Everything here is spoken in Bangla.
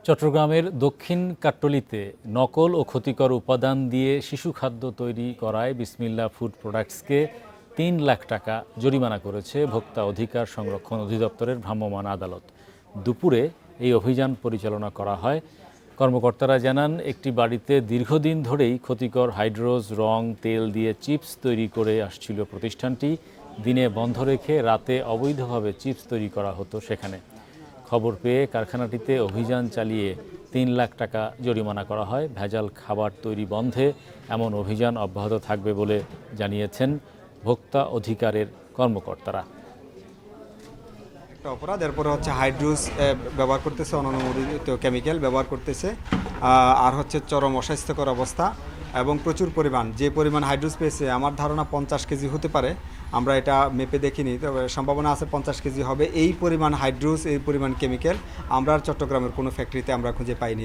চট্টগ্রামের দক্ষিণ কাট্টলীতে নকল ও ক্ষতিকর উপাদান দিয়ে শিশু খাদ্য তৈরি করায় বিসমিল্লাহ ফুড প্রোডাক্টসকে ৩ লাখ টাকা জরিমানা করেছে ভোক্তা অধিকার সংরক্ষণ অধিদপ্তরের ভ্রাম্যমাণ আদালত। দুপুরে এই অভিযান পরিচালনা করা হয়। কর্মকর্তারা জানান, একটি বাড়িতে দীর্ঘদিন ধরেই ক্ষতিকর হাইড্রোজ রং তেল দিয়ে চিপস তৈরি করে আসছিল প্রতিষ্ঠানটি। দিনে বন্ধ রেখে রাতে অবৈধভাবে চিপস তৈরি করা হতো সেখানে। খবর পেয়ে কারখানাটিতে অভিযান চালিয়ে ৩ লাখ টাকা জরিমানা করা হয়। ভেজাল খাবার তৈরি বন্ধে এমন অভিযান অব্যাহত থাকবে বলে জানিয়েছেন ভোক্তা অধিকারের কর্মকর্তারা। একটা অপরাধ, এরপরে হচ্ছে হাইড্রোজ ব্যবহার করতেছে, অননুমোদিত কেমিক্যাল ব্যবহার করতেছে, আর হচ্ছে চরম অস্বাস্থ্যকর অবস্থা এবং প্রচুর পরিমাণ, যে পরিমাণ হাইড্রোজ পেয়েছে আমার ধারণা 50 কেজি হতে পারে। আমরা এটা মেপে দেখিনি, তবে সম্ভাবনা আছে 50 কেজি হবে। এই পরিমাণ হাইড্রোজ, এই পরিমাণ কেমিক্যাল আমরা চট্টগ্রামের কোনো ফ্যাক্টরিতে আমরা খুঁজে পাইনি।